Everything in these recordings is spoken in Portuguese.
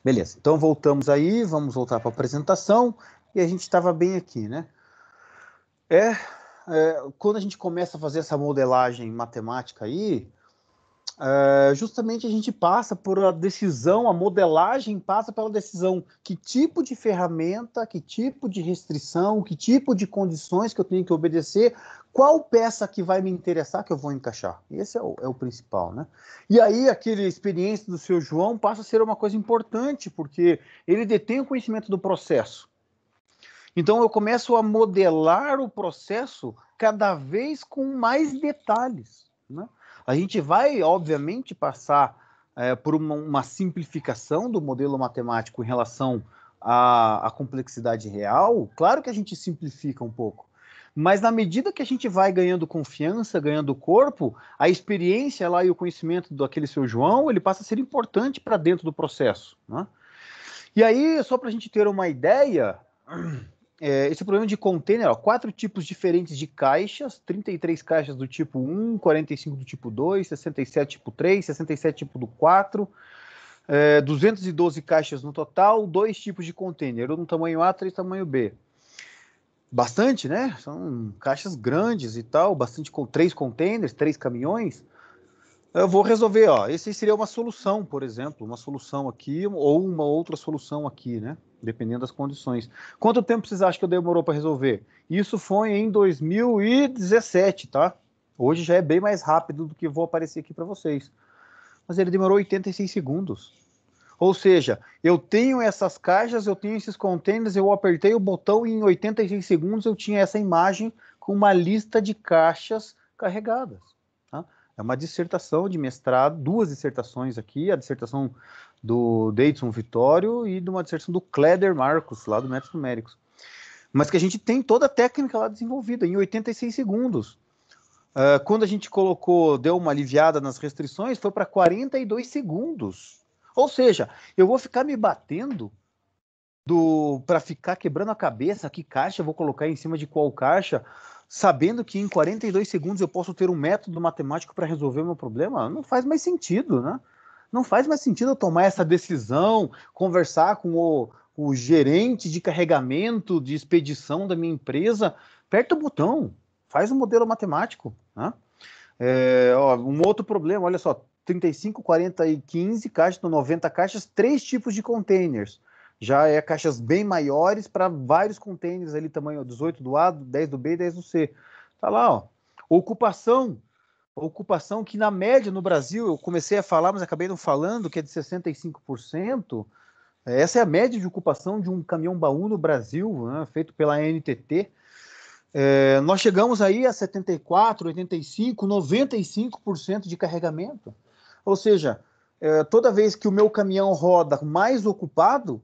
Beleza, então voltamos aí, vamos voltar para a apresentação, e a gente estava bem aqui, né? Quando a gente começa a fazer essa modelagem matemática aí, justamente a gente passa por a decisão, a modelagem passa pela decisão que tipo de ferramenta, que tipo de restrição, que tipo de condições que eu tenho que obedecer, qual peça que vai me interessar que eu vou encaixar. Esse é o principal, né? E aí aquela experiência do seu João passa a ser uma coisa importante, porque ele detém o conhecimento do processo. Então eu começo a modelar o processo cada vez com mais detalhes, né? A gente vai, obviamente, passar por uma simplificação do modelo matemático em relação à complexidade real. Claro que a gente simplifica um pouco, mas na medida que a gente vai ganhando confiança, ganhando corpo, a experiência lá e o conhecimento daquele seu João, ele passa a ser importante para dentro do processo, né? E aí, só para a gente ter uma ideia, esse problema de container, ó, 4 tipos diferentes de caixas, 33 caixas do tipo 1, 45 do tipo 2, 67 tipo 3, 67 tipo do 4, 212 caixas no total, 2 tipos de container, um tamanho A, 3 tamanho B. Bastante, né? São caixas grandes e tal, bastante com 3 containers, 3 caminhões. Eu vou resolver, ó, esse seria uma solução, por exemplo, uma solução aqui ou uma outra solução aqui, né? Dependendo das condições. Quanto tempo vocês acham que eu demorou para resolver? Isso foi em 2017, tá? Hoje já é bem mais rápido do que vou aparecer aqui para vocês. Mas ele demorou 86 segundos. Ou seja, eu tenho essas caixas, eu tenho esses containers, eu apertei o botão e em 86 segundos eu tinha essa imagem com uma lista de caixas carregadas. Tá? É uma dissertação de mestrado, 2 dissertações aqui, a dissertação do Deidson Vitório e de uma dissertação do Kleder Marcos, lá do Métodos Numéricos. Mas que a gente tem toda a técnica lá desenvolvida em 86 segundos. Quando a gente deu uma aliviada nas restrições, foi para 42 segundos. Ou seja, eu vou ficar me batendo para ficar quebrando a cabeça que caixa eu vou colocar em cima de qual caixa, sabendo que em 42 segundos eu posso ter um método matemático para resolver o meu problema. Não faz mais sentido, né? Não faz mais sentido eu tomar essa decisão, conversar com o gerente de carregamento, de expedição da minha empresa, aperta o botão, faz um modelo matemático, né? Um outro problema, olha só, 35, 40 e 15 caixas, 90 caixas, 3 tipos de containers. Já é caixas bem maiores para vários containers ali, tamanho 18 do A, 10 do B e 10 do C. Tá lá, ó. Ocupação que na média no Brasil, eu comecei a falar, mas acabei não falando, que é de 65%. Essa é a média de ocupação de um caminhão baú no Brasil, né, feito pela NTT. Nós chegamos aí a 74, 85, 95% de carregamento. Ou seja, toda vez que o meu caminhão roda mais ocupado,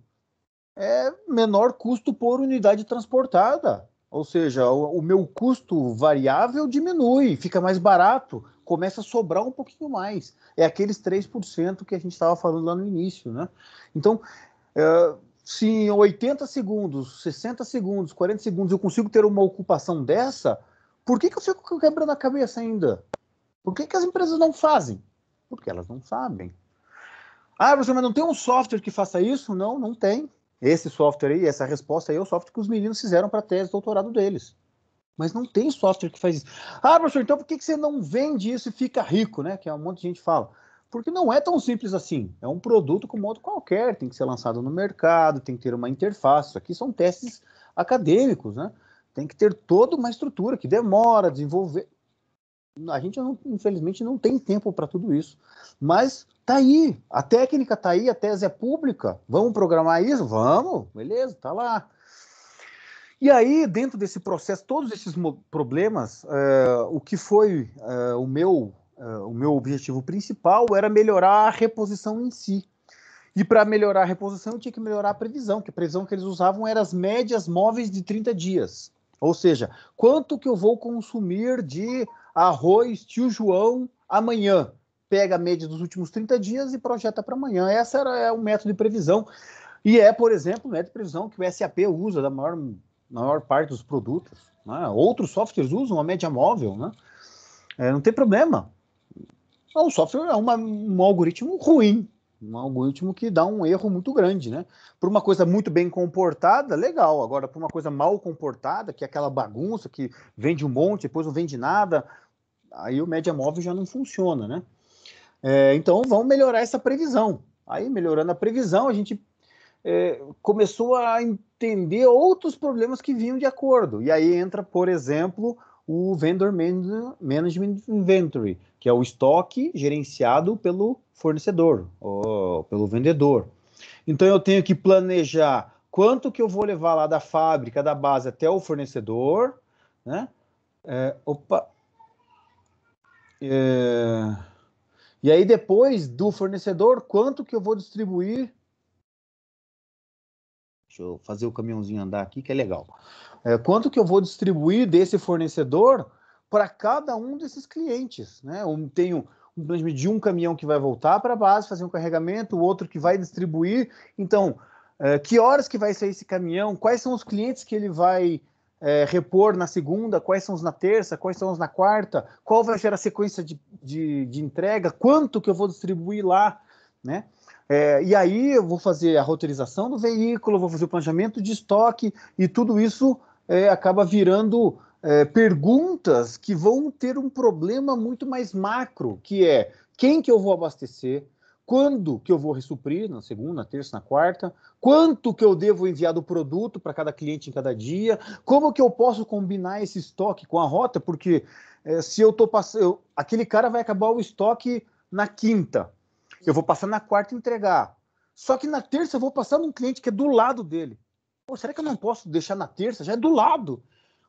é menor custo por unidade transportada. Ou seja, o meu custo variável diminui, fica mais barato, começa a sobrar um pouquinho mais. É aqueles 3% que a gente estava falando lá no início, né? Então, se em 80 segundos, 60 segundos, 40 segundos eu consigo ter uma ocupação dessa, por que eu fico quebrando a cabeça ainda? Por que as empresas não fazem? Porque elas não sabem. Ah, professor, mas não tem um software que faça isso? Não, não tem. Esse software aí, essa resposta aí é o software que os meninos fizeram para a tese de doutorado deles. Mas não tem software que faz isso. Ah, professor, então por que você não vende isso e fica rico, né? Que é um monte de gente fala. Porque não é tão simples assim. É um produto como outro qualquer, tem que ser lançado no mercado, tem que ter uma interface. Isso aqui são testes acadêmicos, né? Tem que ter toda uma estrutura que demora a desenvolver. A gente, infelizmente, não tem tempo para tudo isso. Mas tá aí, a técnica tá aí, a tese é pública. Vamos programar isso? Vamos, beleza, tá lá. E aí, dentro desse processo, todos esses problemas, o que foi o meu objetivo principal era melhorar a reposição em si. E para melhorar a reposição, eu tinha que melhorar a previsão, que a previsão que eles usavam era as médias móveis de 30 dias. Ou seja, quanto que eu vou consumir de arroz tio João amanhã? Pega a média dos últimos 30 dias e projeta para amanhã. Esse era o método de previsão. E por exemplo, o método de previsão que o SAP usa da maior parte dos produtos. Né? Outros softwares usam a média móvel, né? Não tem problema. O software é um algoritmo ruim, Um algoritmo que dá um erro muito grande, né? Por uma coisa muito bem comportada, legal. Agora, por uma coisa mal comportada, que é aquela bagunça que vende um monte, depois não vende nada, aí o média móvel já não funciona, né? Então, vamos melhorar essa previsão. Aí, melhorando a previsão, a gente começou a entender outros problemas que vinham de acordo. E aí entra, por exemplo, o Vendor Management Inventory, que é o estoque gerenciado pelo fornecedor, ou pelo vendedor. Então eu tenho que planejar quanto que eu vou levar lá da fábrica, da base até o fornecedor, né? E aí depois do fornecedor, quanto que eu vou distribuir. Deixa eu fazer o caminhãozinho andar aqui, que é legal. Quanto que eu vou distribuir desse fornecedor para cada um desses clientes, né? Tenho um planejamento de um caminhão que vai voltar para a base, fazer um carregamento, o outro que vai distribuir. Então, que horas que vai sair esse caminhão? Quais são os clientes que ele vai repor na segunda? Quais são os na terça? Quais são os na quarta? Qual vai ser a sequência de entrega? Quanto que eu vou distribuir lá, né? E aí eu vou fazer a roteirização do veículo, vou fazer o planejamento de estoque, e tudo isso acaba virando perguntas que vão ter um problema muito mais macro, que é quem que eu vou abastecer, quando que eu vou ressuprir, na segunda, na terça, na quarta, quanto que eu devo enviar do produto para cada cliente em cada dia, como que eu posso combinar esse estoque com a rota, porque se eu estou passando, aquele cara vai acabar o estoque na quinta, eu vou passar na quarta e entregar. Só que na terça eu vou passar num cliente que é do lado dele. Pô, será que eu não posso deixar na terça? Já é do lado.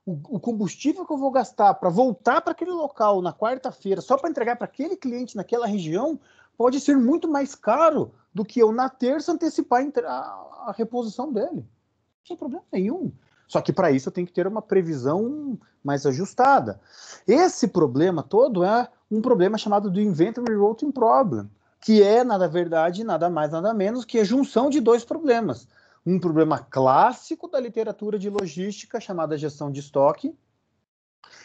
O combustível que eu vou gastar para voltar para aquele local na quarta-feira, só para entregar para aquele cliente naquela região, pode ser muito mais caro do que eu na terça antecipar a reposição dele. Sem problema nenhum. Só que para isso eu tenho que ter uma previsão mais ajustada. Esse problema todo é um problema chamado do Inventory Routing Problem, que é, na verdade, nada mais, nada menos que a junção de dois problemas. Um problema clássico da literatura de logística, chamada gestão de estoque,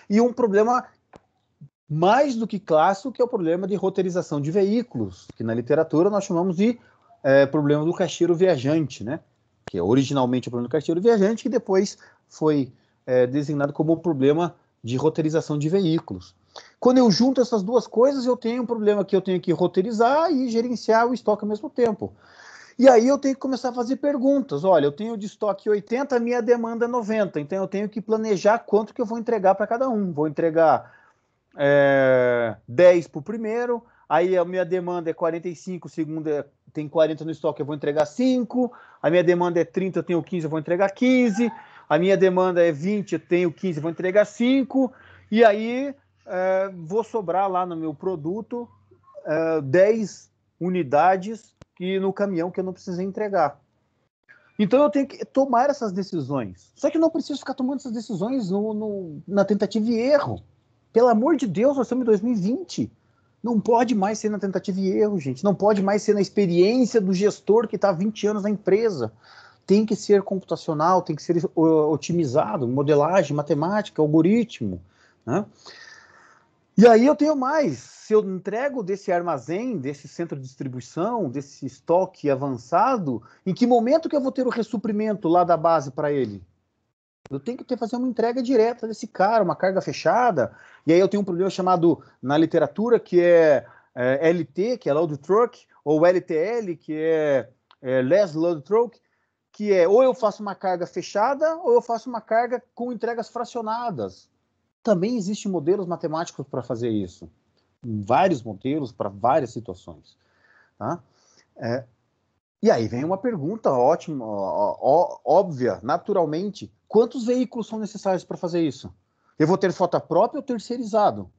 e um problema mais do que clássico, que é o problema de roteirização de veículos, que na literatura nós chamamos de problema do caixeiro viajante, né? Que é originalmente o problema do caixeiro viajante, que depois foi designado como o problema de roteirização de veículos. Quando eu junto essas duas coisas, eu tenho um problema que eu tenho que roteirizar e gerenciar o estoque ao mesmo tempo. E aí eu tenho que começar a fazer perguntas. Olha, eu tenho de estoque 80, a minha demanda é 90, então eu tenho que planejar quanto que eu vou entregar para cada um. Vou entregar 10 para o primeiro, aí a minha demanda é 45, o segundo tem 40 no estoque, eu vou entregar 5, a minha demanda é 30, eu tenho 15, eu vou entregar 15, a minha demanda é 20, eu tenho 15, eu vou entregar 5, e aí vou sobrar lá no meu produto 10 unidades que no caminhão que eu não precisei entregar. Então eu tenho que tomar essas decisões. Só que eu não preciso ficar tomando essas decisões na tentativa e erro. Pelo amor de Deus, nós estamos em 2020. Não pode mais ser na tentativa e erro, gente. Não pode mais ser na experiência do gestor que está há 20 anos na empresa. Tem que ser computacional, tem que ser otimizado, modelagem, matemática, algoritmo, né? E aí eu tenho mais. Se eu entrego desse armazém, desse centro de distribuição, desse estoque avançado, em que momento que eu vou ter o ressuprimento lá da base para ele? Eu tenho que fazer uma entrega direta desse cara, uma carga fechada. E aí eu tenho um problema chamado, na literatura, que é LT, que é Load Truck, ou LTL, que é Less Load Truck, que é ou eu faço uma carga fechada, ou eu faço uma carga com entregas fracionadas. Também existem modelos matemáticos para fazer isso. Vários modelos para várias situações. Tá? E aí vem uma pergunta ótima, óbvia, naturalmente. Quantos veículos são necessários para fazer isso? Eu vou ter frota própria ou terceirizado?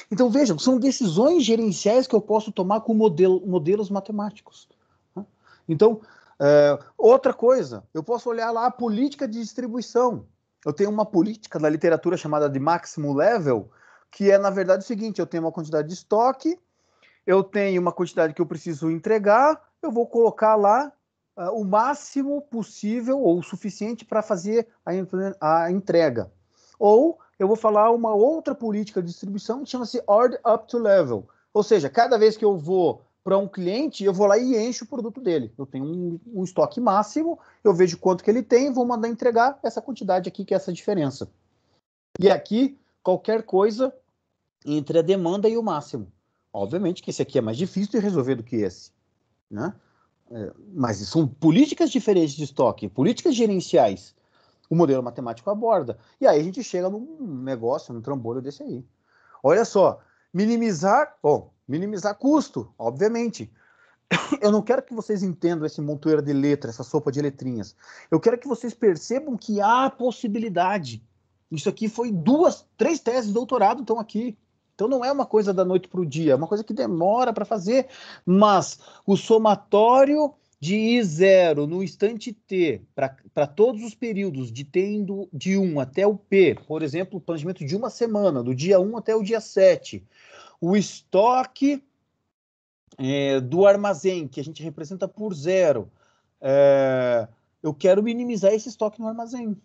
Então, vejam, são decisões gerenciais que eu posso tomar com modelos matemáticos. Tá? Então, outra coisa, eu posso olhar lá a política de distribuição. Eu tenho uma política da literatura chamada de maximum level, que é, na verdade, o seguinte: eu tenho uma quantidade de estoque, eu tenho uma quantidade que eu preciso entregar, eu vou colocar lá o máximo possível ou o suficiente para fazer a entrega. Ou eu vou falar uma outra política de distribuição que chama-se Order Up to Level. Ou seja, cada vez que eu vou para um cliente, eu vou lá e encho o produto dele. Eu tenho um estoque máximo, eu vejo quanto que ele tem, vou mandar entregar essa quantidade aqui, que é essa diferença. E aqui, qualquer coisa entre a demanda e o máximo. Obviamente que esse aqui é mais difícil de resolver do que esse, né? Mas são políticas diferentes de estoque, políticas gerenciais. O modelo matemático aborda. E aí a gente chega num negócio, num trambolho desse aí. Olha só, minimizar custo, obviamente. Eu não quero que vocês entendam esse montoeiro de letras, essa sopa de letrinhas. Eu quero que vocês percebam que há possibilidade. Isso aqui foi 3 teses de doutorado estão aqui. Então não é uma coisa da noite para o dia, é uma coisa que demora para fazer. Mas o somatório de I0 no instante T, para todos os períodos, de T indo de 1 até o P, por exemplo, o planejamento de uma semana, do dia 1 até o dia 7, o estoque do armazém, que a gente representa por 0, eu quero minimizar esse estoque no armazém.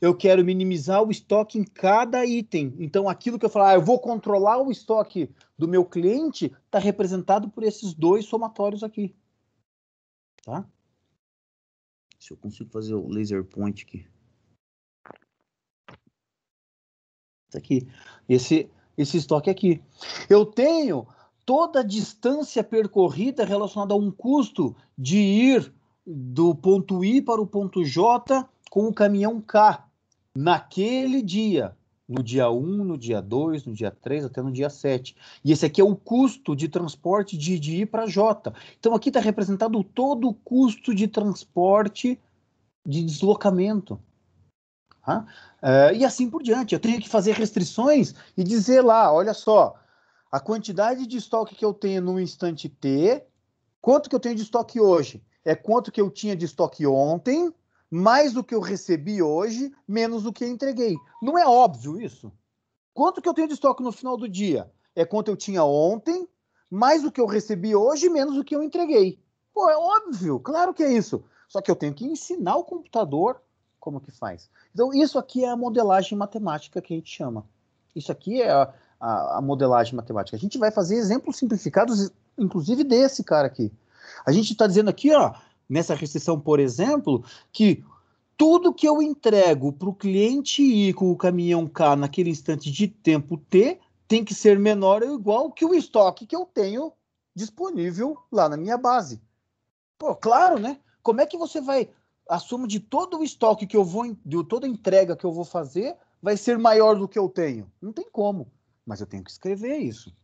Eu quero minimizar o estoque em cada item. Então, aquilo que eu falar, eu vou controlar o estoque do meu cliente, está representado por esses 2 somatórios aqui. Tá? Se eu consigo fazer o laser point aqui. Isso aqui. Esse estoque aqui. Eu tenho toda a distância percorrida relacionada a um custo de ir do ponto I para o ponto J com o caminhão K naquele dia. No dia 1, no dia 2, no dia 3, até no dia 7. E esse aqui é o custo de transporte de I para J. Então, aqui está representado todo o custo de transporte de deslocamento. Tá? E assim por diante. Eu tenho que fazer restrições e dizer lá, olha só, a quantidade de estoque que eu tenho no instante T, quanto que eu tenho de estoque hoje? É quanto que eu tinha de estoque ontem, mais do que eu recebi hoje, menos do que eu entreguei. Não é óbvio isso? Quanto que eu tenho de estoque no final do dia? É quanto eu tinha ontem, mais do que eu recebi hoje, menos do que eu entreguei. Pô, é óbvio, claro que é isso. Só que eu tenho que ensinar o computador como que faz. Então, isso aqui é a modelagem matemática que a gente chama. Isso aqui é a modelagem matemática. A gente vai fazer exemplos simplificados, inclusive desse cara aqui. A gente está dizendo aqui, ó, nessa restrição, por exemplo, que tudo que eu entrego para o cliente I com o caminhão K naquele instante de tempo T tem que ser menor ou igual que o estoque que eu tenho disponível lá na minha base. Pô, claro, né? Como é que você vai... A soma de todo o estoque que eu vou... De toda a entrega que eu vou fazer vai ser maior do que eu tenho? Não tem como. Mas eu tenho que escrever isso.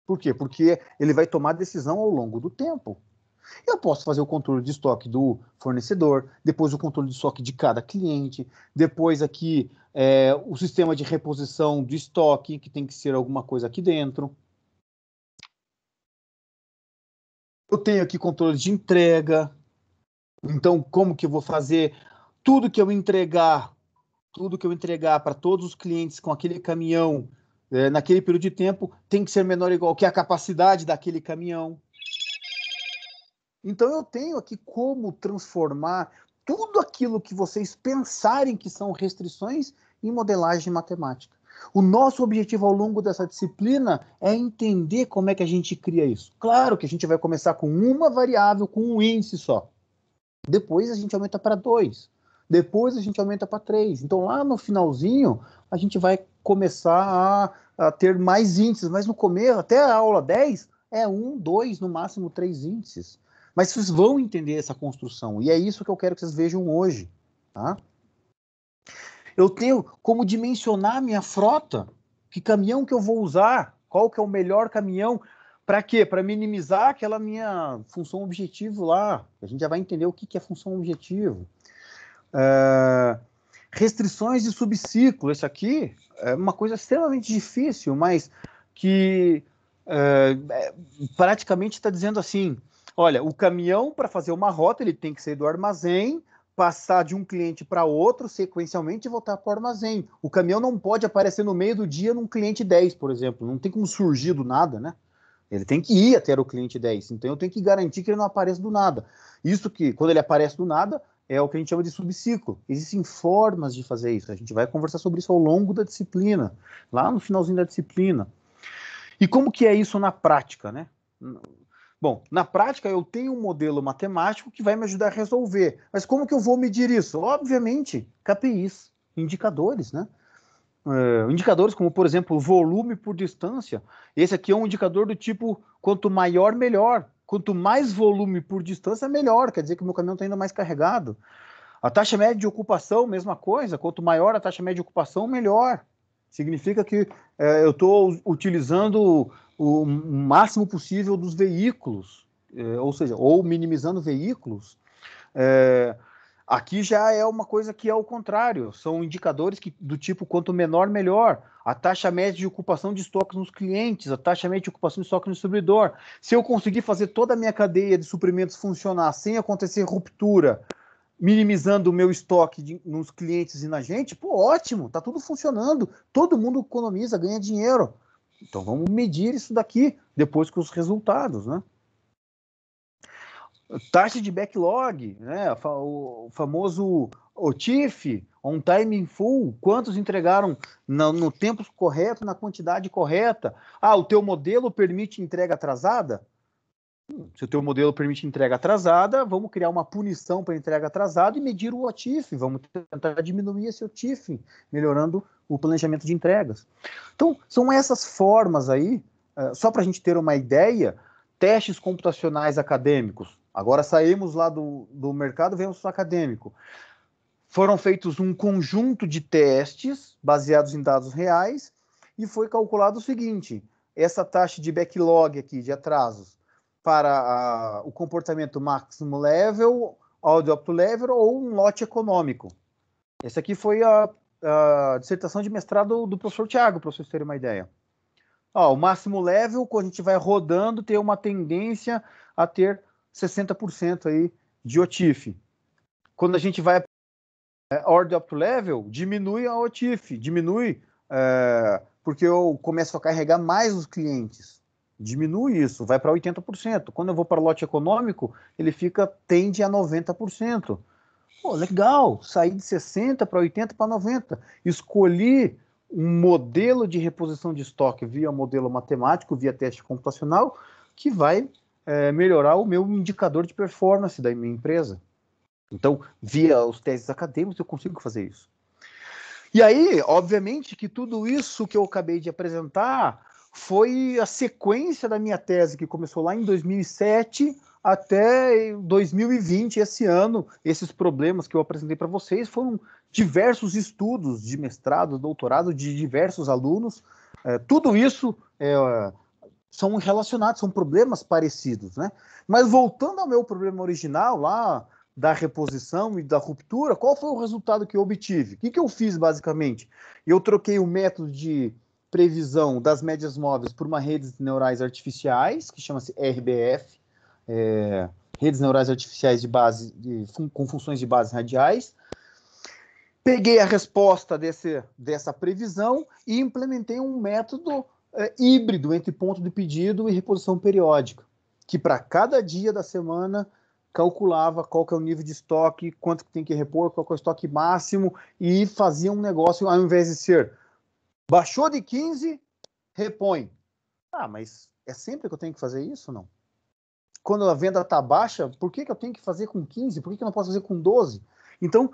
Por quê? Porque ele vai tomar decisão ao longo do tempo. Eu posso fazer o controle de estoque do fornecedor, depois o controle de estoque de cada cliente, depois aqui o sistema de reposição de estoque, que tem que ser alguma coisa aqui dentro. Eu tenho aqui controle de entrega. Então, como que eu vou fazer tudo que eu entregar para todos os clientes com aquele caminhão naquele período de tempo tem que ser menor ou igual que a capacidade daquele caminhão. Então eu tenho aqui como transformar tudo aquilo que vocês pensarem que são restrições em modelagem matemática. O nosso objetivo ao longo dessa disciplina é entender como é que a gente cria isso. Claro que a gente vai começar com uma variável, com um índice só. Depois a gente aumenta para 2. Depois a gente aumenta para 3. Então lá no finalzinho a gente vai começar a ter mais índices. Mas no começo, até a aula 10, é 1, 2, no máximo 3 índices. Mas vocês vão entender essa construção. E é isso que eu quero que vocês vejam hoje. Tá? Eu tenho como dimensionar minha frota. Que caminhão que eu vou usar? Qual que é o melhor caminhão? Para quê? Para minimizar aquela minha função objetivo lá. A gente já vai entender o que é função objetivo. Restrições de subciclo. Esse aqui é uma coisa extremamente difícil, mas que praticamente está dizendo assim, olha, o caminhão, para fazer uma rota, ele tem que sair do armazém, passar de um cliente para outro, sequencialmente, e voltar para o armazém. O caminhão não pode aparecer no meio do dia num cliente 10, por exemplo. Não tem como surgir do nada, né? Ele tem que ir até o cliente 10. Então, eu tenho que garantir que ele não apareça do nada. Isso que, quando ele aparece do nada, é o que a gente chama de subciclo. Existem formas de fazer isso. A gente vai conversar sobre isso ao longo da disciplina, lá no finalzinho da disciplina. E como que é isso na prática, né? Bom, na prática eu tenho um modelo matemático que vai me ajudar a resolver. Mas como que eu vou medir isso? Obviamente, KPIs, indicadores, né? Indicadores como, por exemplo, volume por distância. Esse aqui é um indicador do tipo, quanto maior, melhor. Quanto mais volume por distância, melhor. Quer dizer que o meu caminhão está ainda mais carregado. A taxa média de ocupação, mesma coisa. Quanto maior a taxa média de ocupação, melhor. Significa que eu estou utilizando o máximo possível dos veículos, ou seja, ou minimizando veículos. Aqui já é uma coisa que é o contrário, são indicadores do tipo quanto menor, melhor. A taxa média de ocupação de estoques nos clientes, a taxa média de ocupação de estoque no distribuidor. Se eu conseguir fazer toda a minha cadeia de suprimentos funcionar sem acontecer ruptura, minimizando o meu estoque nos clientes e na gente, pô, ótimo, tá tudo funcionando, todo mundo economiza, ganha dinheiro. Então vamos medir isso daqui, depois com os resultados, né? Taxa de backlog, né? O famoso OTIF, on time in full, quantos entregaram no tempo correto, na quantidade correta. Ah, o teu modelo permite entrega atrasada? Se o teu modelo permite entrega atrasada, vamos criar uma punição para entrega atrasada e medir o OTIF. Vamos tentar diminuir esse OTIF, melhorando o planejamento de entregas. Então, são essas formas aí, só para a gente ter uma ideia, testes computacionais acadêmicos. Agora saímos lá do mercado, vemos o acadêmico. Foram feitos um conjunto de testes baseados em dados reais e foi calculado o seguinte, essa taxa de backlog aqui, de atrasos, para o comportamento máximo level, audio up to level ou um lote econômico. Essa aqui foi a dissertação de mestrado do professor Tiago, para vocês terem uma ideia. O máximo level, quando a gente vai rodando, tem uma tendência a ter 60% aí de OTIF. Quando a gente vai order up to level, diminui a OTIF, diminui porque eu começo a carregar mais os clientes. Diminui isso, vai para 80%. Quando eu vou para lote econômico, ele tende a 90%. Pô, legal, saí de 60 para 80 para 90. Escolhi um modelo de reposição de estoque via modelo matemático, via teste computacional, que vai melhorar o meu indicador de performance da minha empresa. Então, via os testes acadêmicos, eu consigo fazer isso. E aí, obviamente, que tudo isso que eu acabei de apresentar foi a sequência da minha tese, que começou lá em 2007 até 2020, esse ano. Esses problemas que eu apresentei para vocês foram diversos estudos de mestrado, doutorado, de diversos alunos. Tudo isso são relacionados, são problemas parecidos, né? Mas voltando ao meu problema original lá, da reposição e da ruptura, qual foi o resultado que eu obtive? O que eu fiz, basicamente? Eu troquei o método de previsão das médias móveis por uma rede neurais artificiais, que chama-se RBF, redes neurais artificiais com funções de base radiais. Peguei a resposta dessa previsão e implementei um método híbrido entre ponto de pedido e reposição periódica, que para cada dia da semana calculava qual que é o nível de estoque, quanto que tem que repor, qual que é o estoque máximo, e fazia um negócio, ao invés de ser baixou de 15, repõe. Mas é sempre que eu tenho que fazer isso, não? Quando a venda está baixa, por que eu tenho que fazer com 15? Por que eu não posso fazer com 12? Então,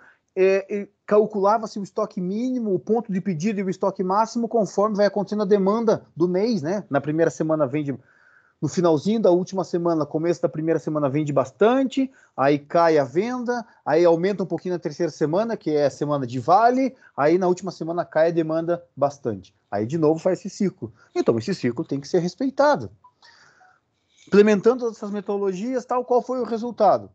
calculava-se o estoque mínimo, o ponto de pedido e o estoque máximo conforme vai acontecendo a demanda do mês, né? Na primeira semana vende, no finalzinho da última semana, começo da primeira semana vende bastante, aí cai a venda, aí aumenta um pouquinho na terceira semana, que é a semana de vale, aí na última semana cai a demanda bastante. Aí de novo faz esse ciclo. Então esse ciclo tem que ser respeitado. Implementando essas metodologias, tal, qual foi o resultado?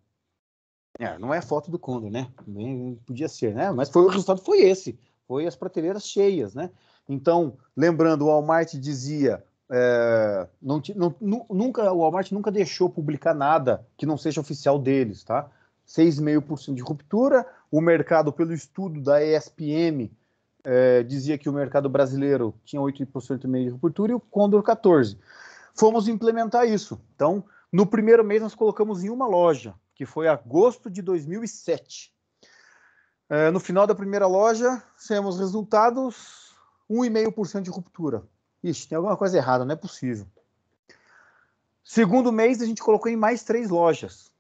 Não é a foto do Condor, né? Nem podia ser, né? Mas o resultado foi esse. Foi as prateleiras cheias, né? Então, lembrando, o Walmart dizia... o Walmart nunca deixou publicar nada que não seja oficial deles, tá? 6,5% de ruptura. O mercado, pelo estudo da ESPM, dizia que o mercado brasileiro tinha 8,5% de ruptura e o Condor 14%. Fomos implementar isso. Então, no primeiro mês, nós colocamos em uma loja, que foi agosto de 2007. No final da primeira loja, temos resultados 1,5% de ruptura. Ixi, tem alguma coisa errada, não é possível. Segundo mês, a gente colocou em mais 3 lojas.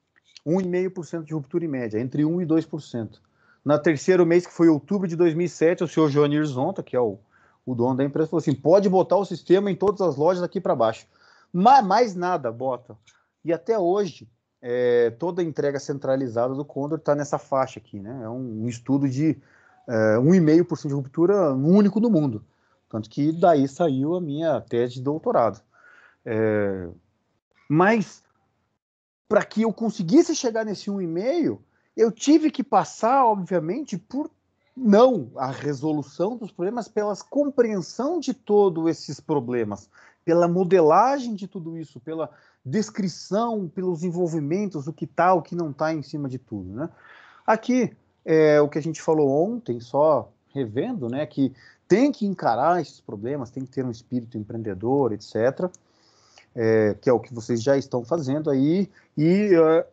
1,5% de ruptura em média, entre 1% e 2%. Na terceiro mês, que foi outubro de 2007, o senhor Joanir Zonta, que é o dono da empresa, falou assim, pode botar o sistema em todas as lojas daqui para baixo. Mas mais nada, bota. E até hoje, toda a entrega centralizada do Condor está nessa faixa aqui, né? É um estudo de 1,5% de ruptura único no mundo. Tanto que daí saiu a minha tese de doutorado. Mas, para que eu conseguisse chegar nesse 1,5%, eu tive que passar, obviamente, por não a resolução dos problemas, pela compreensão de todos esses problemas, pela modelagem de tudo isso, pela descrição, pelos envolvimentos, o que está, o que não está em cima de tudo, né? Aqui, o que a gente falou ontem, só revendo, né, que tem que encarar esses problemas, tem que ter um espírito empreendedor, etc., que é o que vocês já estão fazendo aí, e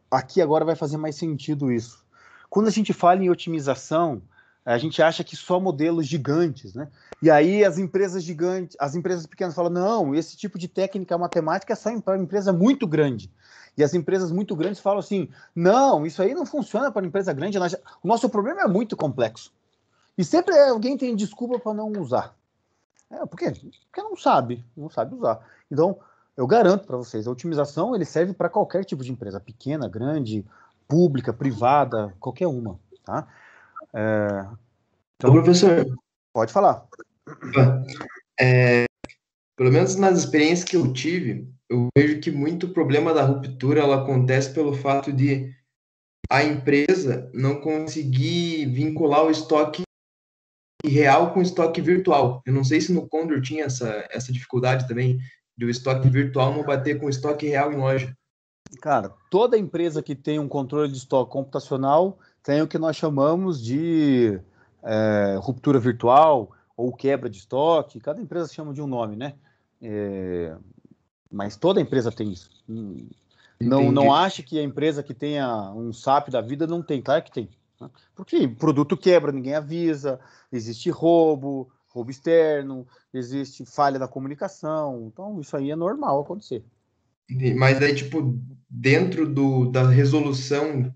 aqui agora vai fazer mais sentido isso. Quando a gente fala em otimização, a gente acha que só modelos gigantes, né? E aí as empresas gigantes, as empresas pequenas falam, não, esse tipo de técnica matemática é só para empresa muito grande. E as empresas muito grandes falam assim, não, isso aí não funciona para empresa grande, o nosso problema é muito complexo. E sempre alguém tem desculpa para não usar. Por quê? Porque não sabe usar. Então, eu garanto para vocês, a otimização ele serve para qualquer tipo de empresa, pequena, grande, pública, privada, qualquer uma, tá? Então, professor, pode falar. Pelo menos nas experiências que eu tive, eu vejo que muito problema da ruptura ela acontece pelo fato de a empresa não conseguir vincular o estoque real com o estoque virtual. Eu não sei se no Condor tinha essa dificuldade também, de o estoque virtual não bater com o estoque real em loja. Cara, toda empresa que tem um controle de estoque computacional tem o que nós chamamos de ruptura virtual ou quebra de estoque. Cada empresa chama de um nome, né? Mas toda empresa tem isso. Não ache que a empresa que tenha um SAP da vida não tem. Claro que tem. Né? Porque produto quebra, ninguém avisa, existe roubo externo, existe falha da comunicação. Então, isso aí é normal acontecer. Mas aí, tipo, dentro da resolução,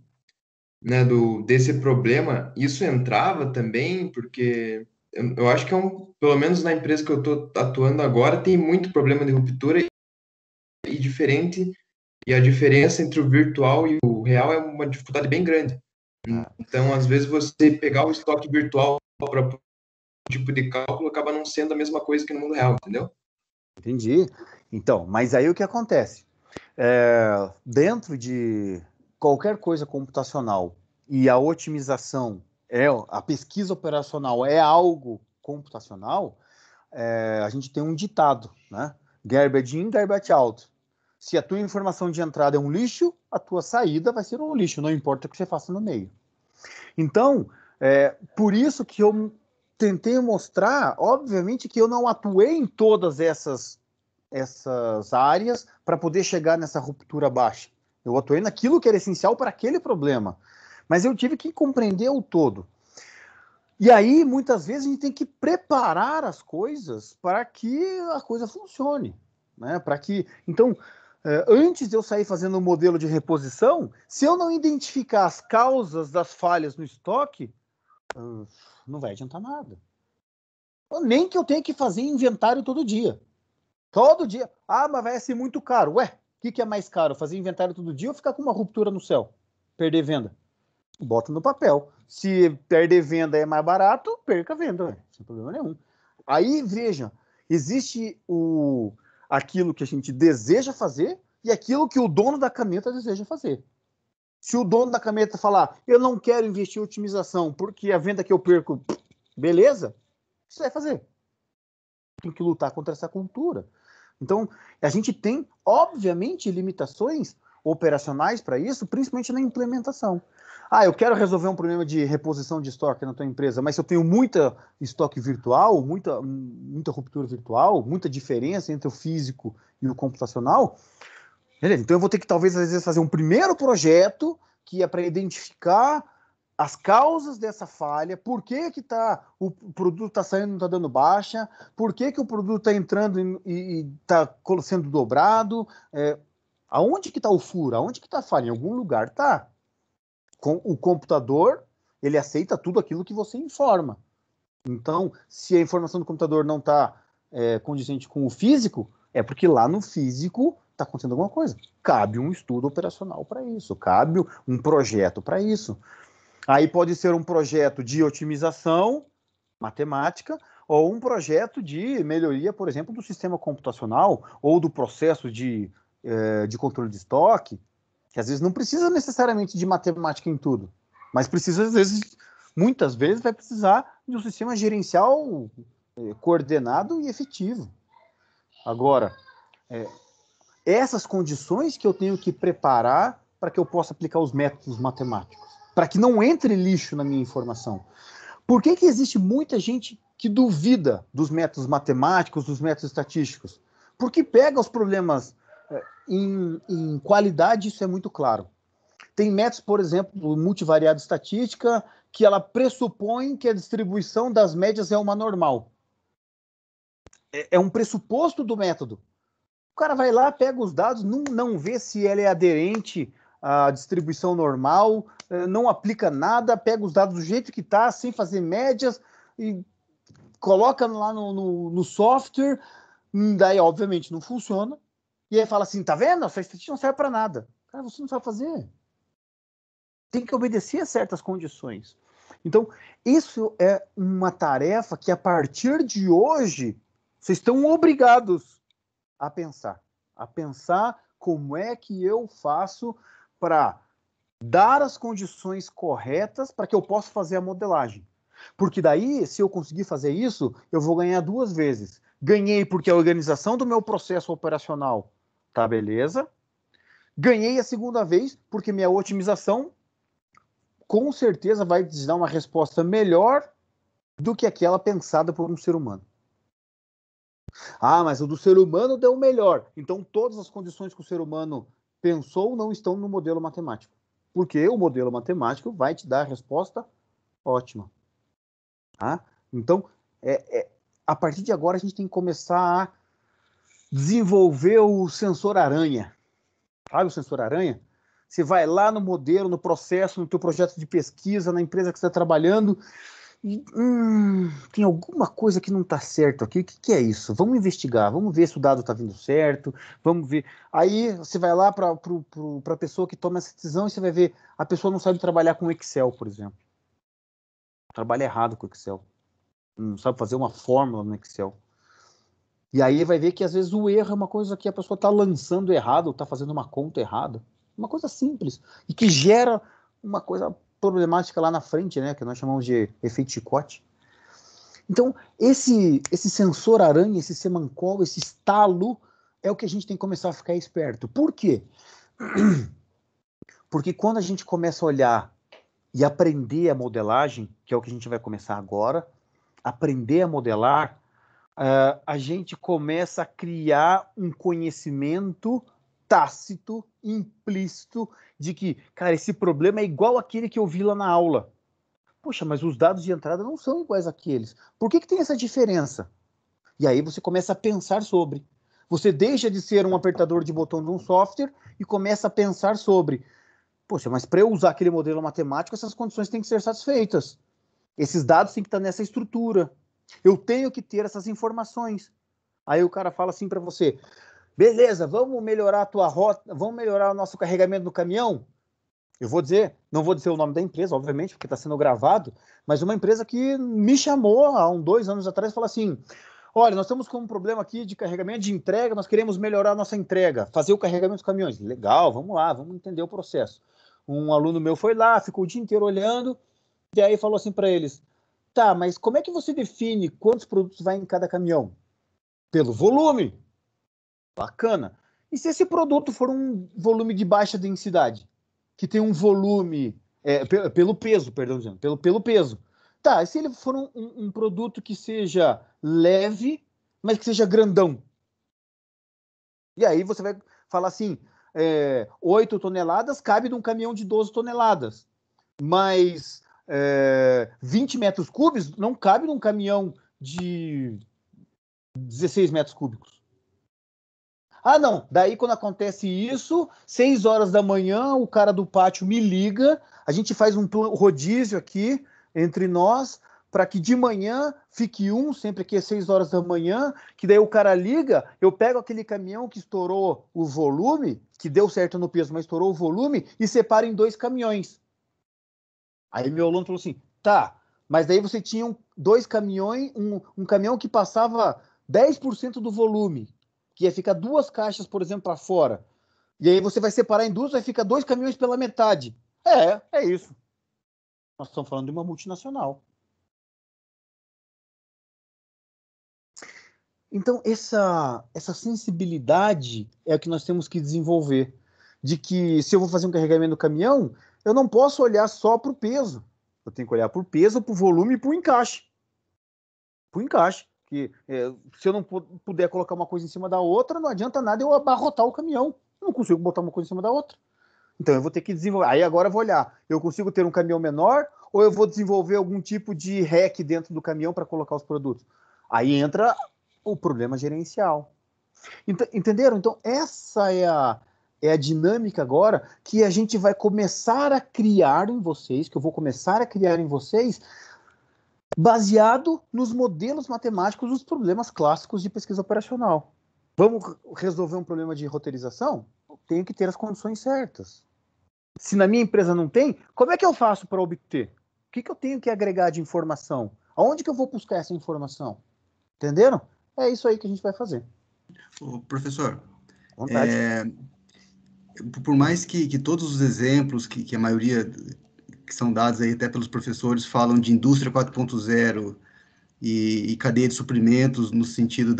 né, desse problema, isso entrava também, porque eu acho que pelo menos na empresa que eu estou atuando agora, tem muito problema de ruptura e a diferença entre o virtual e o real é uma dificuldade bem grande. Então, às vezes, você pegar o estoque virtual para um tipo de cálculo acaba não sendo a mesma coisa que no mundo real, entendeu? Entendi. Então, mas aí o que acontece? Dentro de qualquer coisa computacional e a otimização, a pesquisa operacional é algo computacional, a gente tem um ditado, né? Garbage in, garbage out. Se a tua informação de entrada é um lixo, a tua saída vai ser um lixo, não importa o que você faça no meio. Então, por isso que eu tentei mostrar, obviamente, que eu não atuei em todas essas áreas para poder chegar nessa ruptura baixa. Eu atuei naquilo que era essencial para aquele problema. Mas eu tive que compreender o todo. E aí, muitas vezes, a gente tem que preparar as coisas para que a coisa funcione. Né? Para que. Então, antes de eu sair fazendo um modelo de reposição, se eu não identificar as causas das falhas no estoque, não vai adiantar nada. Nem que eu tenha que fazer inventário todo dia. Todo dia. Mas vai ser muito caro. Ué, o que é mais caro? Fazer inventário todo dia ou ficar com uma ruptura no céu? Perder venda? Bota no papel. Se perder venda é mais barato, perca a venda, ué. Sem problema nenhum. Aí, veja, existe aquilo que a gente deseja fazer e aquilo que o dono da caneta deseja fazer. Se o dono da caneta falar, eu não quero investir em otimização porque a venda que eu perco, beleza, você vai fazer. Tem que lutar contra essa cultura. Então, a gente tem, obviamente, limitações operacionais para isso, principalmente na implementação. Eu quero resolver um problema de reposição de estoque na tua empresa, mas se eu tenho muita estoque virtual, muita ruptura virtual, muita diferença entre o físico e o computacional, beleza, então eu vou ter que, talvez, às vezes, fazer um primeiro projeto que é para identificar as causas dessa falha, por que o produto está saindo e não está dando baixa, por que o produto está entrando e está sendo dobrado. Aonde que está o furo? Aonde que está a falha? Em algum lugar está. O computador, ele aceita tudo aquilo que você informa. Então, se a informação do computador não está condizente com o físico, é porque lá no físico está acontecendo alguma coisa. Cabe um estudo operacional para isso, cabe um projeto para isso. Aí pode ser um projeto de otimização matemática ou um projeto de melhoria, por exemplo, do sistema computacional ou do processo de controle de estoque, que às vezes não precisa necessariamente de matemática em tudo, mas precisa, às vezes, muitas vezes, vai precisar de um sistema gerencial coordenado e efetivo. Agora, essas condições que eu tenho que preparar para que eu possa aplicar os métodos matemáticos, para que não entre lixo na minha informação. Por que existe muita gente que duvida dos métodos matemáticos, dos métodos estatísticos? Porque pega os problemas em qualidade, isso é muito claro. Tem métodos, por exemplo, multivariada estatística, que ela pressupõe que a distribuição das médias é uma normal. É um pressuposto do método. O cara vai lá, pega os dados, não vê se ela é aderente à distribuição normal, não aplica nada, pega os dados do jeito que está, sem fazer médias, e coloca lá no software, daí obviamente não funciona, e aí fala assim, tá vendo? Essa estatística não serve para nada. Cara, você não sabe fazer. Tem que obedecer a certas condições. Então, isso é uma tarefa que a partir de hoje, vocês estão obrigados a pensar como é que eu faço para dar as condições corretas para que eu possa fazer a modelagem. Porque daí, se eu conseguir fazer isso, eu vou ganhar duas vezes. Ganhei porque a organização do meu processo operacional tá beleza. Ganhei a segunda vez porque minha otimização com certeza vai te dar uma resposta melhor do que aquela pensada por um ser humano. Ah, mas o do ser humano deu melhor. Então, todas as condições que o ser humano pensou não estão no modelo matemático. Porque o modelo matemático vai te dar a resposta ótima. Tá? Então, a partir de agora, a gente tem que começar a desenvolver o sensor aranha. Sabe o sensor aranha? Você vai lá no modelo, no processo, no teu projeto de pesquisa, na empresa que você está trabalhando, e tem alguma coisa que não está certo aqui. O que é isso? Vamos investigar, vamos ver se o dado está vindo certo, vamos ver. Aí você vai lá para a pessoa que toma essa decisão e você vai ver, a pessoa não sabe trabalhar com Excel, por exemplo. Trabalha errado com Excel. Não sabe fazer uma fórmula no Excel. E aí vai ver que às vezes o erro é uma coisa que a pessoa está lançando errado, está fazendo uma conta errada. Uma coisa simples. E que gera uma coisa problemática lá na frente, né? Que nós chamamos de efeito chicote. Então, esse sensor aranha, esse semancol, esse estalo, é o que a gente tem que começar a ficar esperto. Por quê? Porque quando a gente começa a olhar e aprender a modelagem, que é o que a gente vai começar agora, aprender a modelar, a gente começa a criar um conhecimento tácito, implícito, de que, cara, esse problema é igual aquele que eu vi lá na aula. Poxa, mas os dados de entrada não são iguais àqueles. Por que tem essa diferença? E aí você começa a pensar sobre. Você deixa de ser um apertador de botão de um software e começa a pensar sobre. Poxa, mas para eu usar aquele modelo matemático, essas condições têm que ser satisfeitas. Esses dados têm que estar nessa estrutura. Eu tenho que ter essas informações. Aí o cara fala assim para você, beleza, vamos melhorar a tua rota, vamos melhorar o nosso carregamento no caminhão? Eu vou dizer, não vou dizer o nome da empresa, obviamente, porque está sendo gravado, mas uma empresa que me chamou há 2 anos atrás e falou assim, olha, nós estamos com um problema aqui de carregamento de entrega, nós queremos melhorar a nossa entrega, fazer o carregamento dos caminhões. Legal, vamos lá, vamos entender o processo. Um aluno meu foi lá, ficou o dia inteiro olhando, e aí falou assim para eles, tá, mas como é que você define quantos produtos vai em cada caminhão? Pelo volume. Bacana. E se esse produto for um volume de baixa densidade? Que tem um volume... pelo peso, perdão, pelo peso. Tá, e se ele for um produto que seja leve, mas que seja grandão? E aí você vai falar assim, 8 toneladas cabe num caminhão de 12 toneladas. Mas 20 metros cúbicos não cabe num caminhão de 16 metros cúbicos. Ah, não. Daí, quando acontece isso, 6 horas da manhã, o cara do pátio me liga, a gente faz um rodízio aqui entre nós, para que de manhã fique sempre aqui às 6 horas da manhã, que daí o cara liga, eu pego aquele caminhão que estourou o volume, que deu certo no peso, mas estourou o volume, e separo em 2 caminhões. Aí meu aluno falou assim, tá, mas daí você tinha 2 caminhões, um caminhão que passava 10% do volume, que ia ficar 2 caixas, por exemplo, para fora. E aí você vai separar em 2, vai ficar 2 caminhões pela metade. É isso. Nós estamos falando de uma multinacional. Então, essa sensibilidade é o que nós temos que desenvolver. De que se eu vou fazer um carregamento do caminhão, eu não posso olhar só para o peso. Eu tenho que olhar para o peso, para o volume e para o encaixe. Para o encaixe. Que, se eu não puder colocar uma coisa em cima da outra, não adianta nada eu abarrotar o caminhão. Eu não consigo botar uma coisa em cima da outra. Então eu vou ter que desenvolver. Aí agora eu vou olhar. Eu consigo ter um caminhão menor ou eu vou desenvolver algum tipo de rack dentro do caminhão para colocar os produtos? Aí entra o problema gerencial. Entenderam? Então essa é a dinâmica agora que a gente vai começar a criar em vocês, que eu vou começar a criar em vocês, baseado nos modelos matemáticos dos problemas clássicos de pesquisa operacional. Vamos resolver um problema de roteirização? Tenho que ter as condições certas. Se na minha empresa não tem, como é que eu faço para obter? O que eu tenho que agregar de informação? Aonde que eu vou buscar essa informação? Entenderam? É isso aí que a gente vai fazer. Ô, professor, Vontade. Por mais que todos os exemplos, que a maioria que são dados aí até pelos professores, falam de indústria 4.0 e cadeia de suprimentos no sentido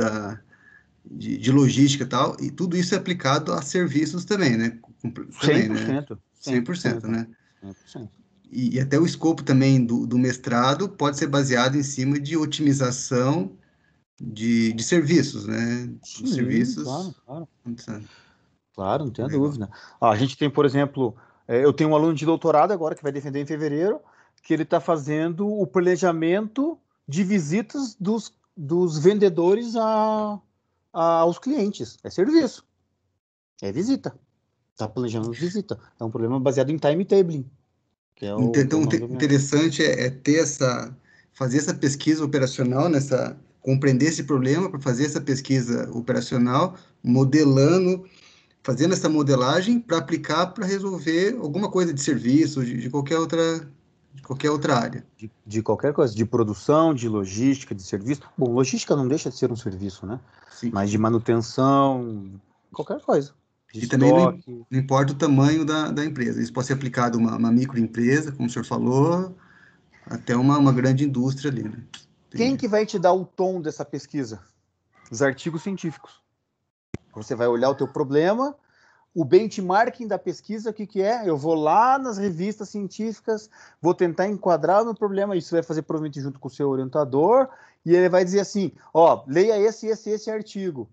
de logística e tal, e tudo isso é aplicado a serviços também, né? Também, né? 100%. 100%, né? 100%. E até o escopo também do mestrado pode ser baseado em cima de otimização de serviços, né? Os Sim, serviços. claro. Então, Claro, não tenha legal. dúvida. A gente tem, por exemplo, eu tenho um aluno de doutorado agora que vai defender em fevereiro, que ele está fazendo o planejamento de visitas dos vendedores aos clientes. É serviço, é visita. Está planejando visita. É um problema baseado em timetabling, que é Então, o nome do meu. interessante é ter fazer essa pesquisa operacional compreender esse problema para fazer essa pesquisa operacional, modelando, fazendo essa modelagem para aplicar para resolver alguma coisa de serviço, de qualquer outra área. De qualquer coisa, de produção, de logística, de serviço. Bom, logística não deixa de ser um serviço, né? Sim. Mas de manutenção, qualquer coisa. De E também estoque. não importa o tamanho da empresa. Isso pode ser aplicado a uma microempresa, como o senhor falou, até uma grande indústria ali, né? Quem Entendi. que vai te dar o tom dessa pesquisa? Os artigos científicos. Você vai olhar o teu problema, o benchmarking da pesquisa, o que é? Eu vou lá nas revistas científicas, vou tentar enquadrar o meu problema, isso vai fazer provavelmente junto com o seu orientador, e ele vai dizer assim, ó, leia esse artigo.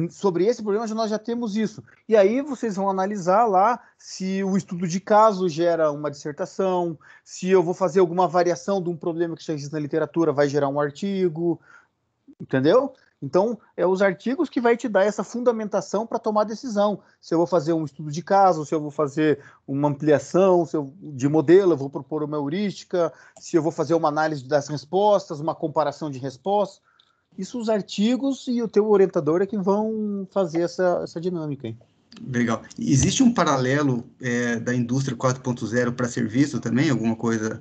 Sobre esse problema nós já temos isso. E aí vocês vão analisar lá se o estudo de caso gera uma dissertação, se eu vou fazer alguma variação de um problema que já existe na literatura, vai gerar um artigo, entendeu? Então, é os artigos que vai te dar essa fundamentação para tomar decisão. Se eu vou fazer um estudo de caso, se eu vou fazer uma ampliação de modelo, eu vou propor uma heurística, se eu vou fazer uma análise das respostas, uma comparação de respostas. Isso os artigos e o teu orientador é que vão fazer essa dinâmica. Hein? Legal. Existe um paralelo da indústria 4.0 para serviço também? Alguma coisa?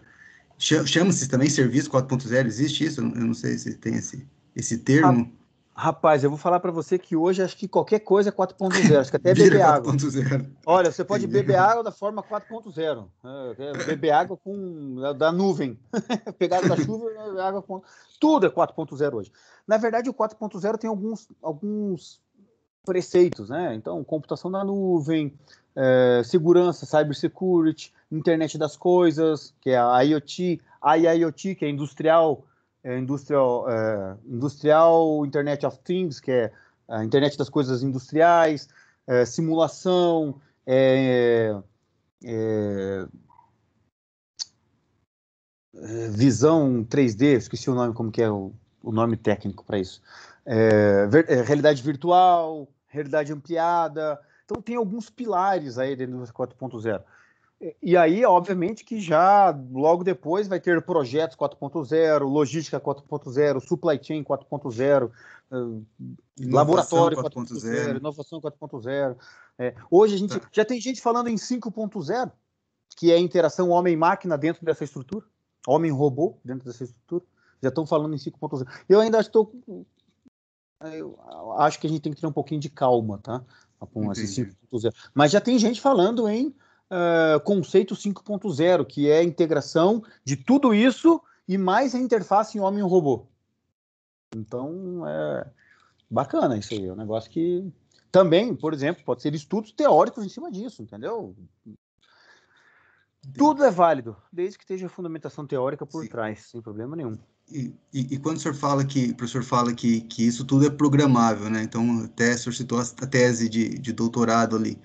Chama-se também serviço 4.0? Existe isso? Eu não sei se tem esse termo. Rapaz, eu vou falar para você que hoje acho que qualquer coisa é 4.0. Acho que até Vira beber água. 4.0. Olha, você pode Entendi. beber água da forma 4.0. Beber água da nuvem. Pegar água da chuva, água com... Tudo é 4.0 hoje. Na verdade, o 4.0 tem alguns preceitos, né? Então, computação na nuvem, segurança, cybersecurity, internet das coisas, que é a IoT, a IoT, que é industrial Internet of Things, que é a internet das coisas industriais, simulação, visão 3D, esqueci o nome, como que é o nome técnico para isso. Realidade virtual, realidade ampliada. Então, tem alguns pilares aí dentro do 4.0. E aí, obviamente, que já logo depois vai ter projetos 4.0, logística 4.0, supply chain 4.0, laboratório 4.0, inovação 4.0. Hoje a gente já tem gente falando em 5.0, que é a interação homem-máquina dentro dessa estrutura, homem-robô dentro dessa estrutura. Já estão falando em 5.0. Eu ainda estou... Eu acho que a gente tem que ter um pouquinho de calma, tá? Com esse 5.0. Mas já tem gente falando em conceito 5.0, que é a integração de tudo isso e mais a interface em homem e robô. Então, é bacana isso aí. É um negócio que também, por exemplo, pode ser estudos teóricos em cima disso, entendeu? Tudo é válido, desde que esteja a fundamentação teórica por trás, sem problema nenhum. E quando o professor fala que isso tudo é programável, né? Então, até o senhor citou a tese de doutorado ali.